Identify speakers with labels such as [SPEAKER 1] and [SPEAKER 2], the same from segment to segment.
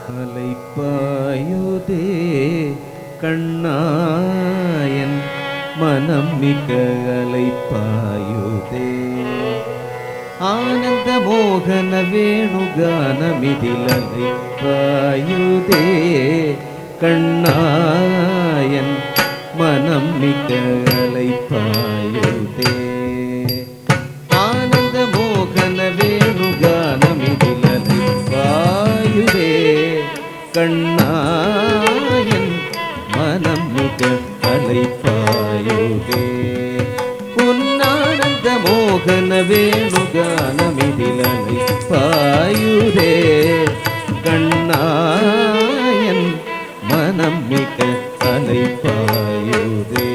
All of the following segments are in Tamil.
[SPEAKER 1] அலைப்பாயுதே கண்ணாயன் மனம் மிக அலைப்பாயுதே ஆனந்த மோகன வேணுகானமிதில் அலைப்பாயுதே கண்ணாயன் மனம் மிக அலைப்பாயுதே ஆனந்த மோகன வேணுகானமிதில் அலைப்பாயுதே கண்ணாயன் மனம் மிக அலைப்பாயுதே உன்னானந்த மோகன வேணுகானமிதில் அலைப்பாயுதே கண்ணாயன் மனம் மிக அலைப்பாயுதே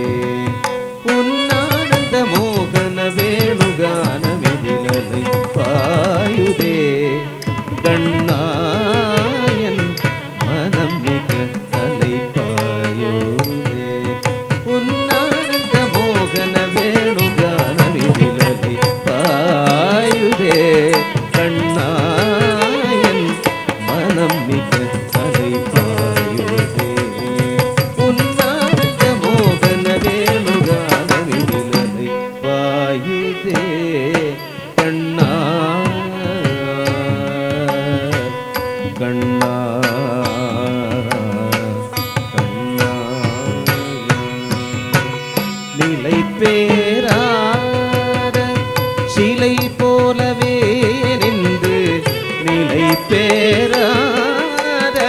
[SPEAKER 1] உன்னானந்த மோகன வேணுகானமிதில் அலைப்பாயுதே கண்ணாயன் மனம் மிக அலைப்பாயுதே உன்னானந்த மோகன வேணுகானமிதில் அலைப்பாயுதே கண்ணாயன் மனம் மிக அலைப்பாயுதே உன்னானந்த மோகன வேணுகானமிதில் அலைப்பாயுதே கண்ணா கண்ணா கண்ணா நிலை பேராத சிலை போலவே நின்று நிலை பேராத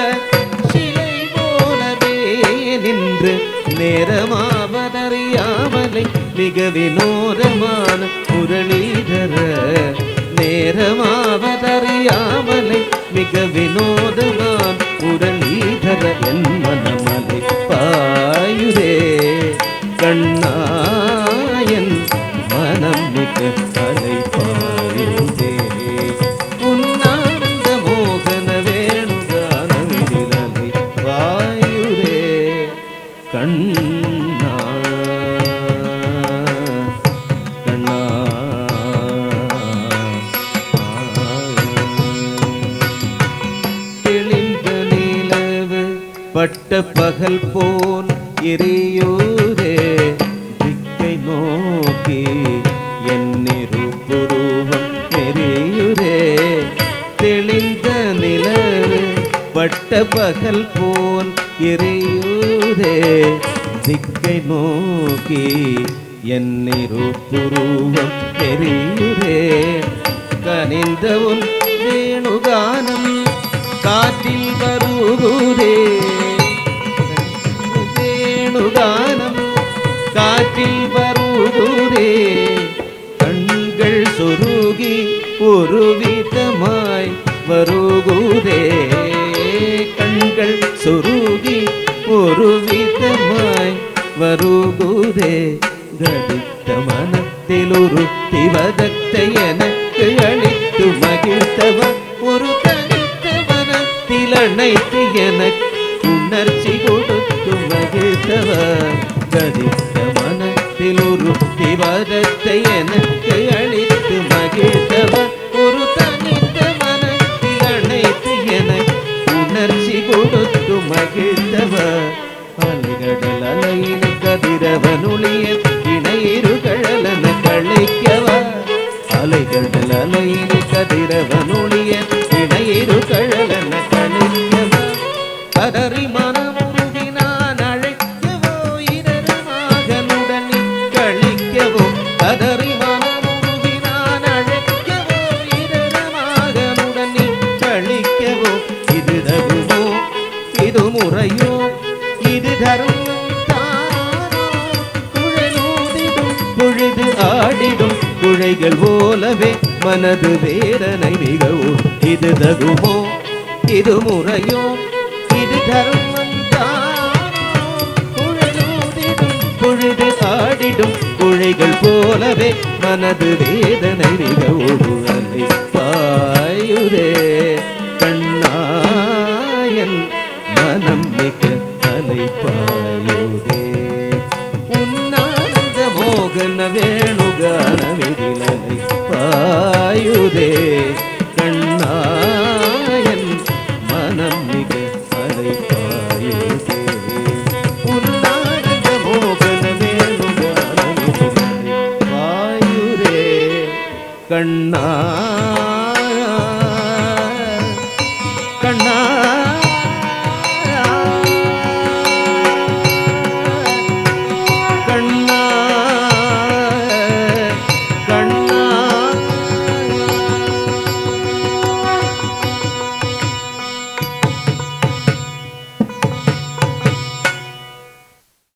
[SPEAKER 1] சிலை போலவே நின்று நேரமாவதறியாமலை மிக வினோதமான முரளிதர நேரமாவதறியாமலை மிக வினோதமான முரளிதர என் மனமலை பாயுதே கண்ணாயன் மனம் மிக அலைப்பாயுதே உன்னானந்த மோகன வேணுகானமிதில் அலைப்பாயுதே கண்ணா கண்ணா தெளிந்த நிலவு பட்ட பகல் போல் எரியூரே திக்கை நோக்கி என்னிருப்புருவம் நெறியுரே தெளிந்த நிலவு பட்ட பகல் போல் எரியூரே திக்கை நோக்கி என்னிருப்புருவம் நெறியுரே கனிந்த உன் வேணுகானம் காற்றில் வருகுதே வேணுகானம் காற்றில் வருகுதே கண்கள் சொருகி ஒரு விதமாய் வருகுதே கண்கள் சொருகி ஒரு விதமாய் வருகுதே கடித்த மனத்தில் ஒரு திவதத்தை எனக்கு அளித்து மகிழ்த்தவர் ஒரு தனித்த மனத்தில் அணைத்து எனக்கு உணர்ச்சி கொடுத்து மகிழ்த்தவர் கடித்த மனத்தில் ஒரு திவதத்தை எனக்கு அளித்து மகிழ்த்தவர் ஒரு தனித்த மனத்தில் அணைத்து எனக்கு உணர்ச்சி கொடுத்து மகிழ்த்தவர் அலைகடல் அலையின் கதிரவனுளிய இணையிரு கழலன கழிக்கவா அலைகடல் அலையின் கதிரவனுளிய இணையிரு கழலன கழிக்கவா கதறி மனமுருகி நான் அழைக்கவோ இதரமாகனுடன் கழிக்கவோ கதறி மனமுருகி நான் அழைக்கவோ இதரமாகனுடன் கழிக்கவோ இது தகுமோ இது முறையோ இது தர்மம் தானோ குழலூதிடும் பொழுது ஆடிடும் குழைகள் போலவே மனது வேதனை மிகவும் இது தகுமோ இது முறையோ இது தர்மம் தானோ குழலூதிடும் பொழுது ஆடிடும் குழைகள் போலவே மனது வேதனை மிகவும் அலைப்பாயுதே கண்ணாயன் மனம் மிக அலைப்பாயுதே உன்னானந்த மோகன வேணுகானமிதில் அலைப்பாயுதே கண்ணாயன் மனம் மிக கண்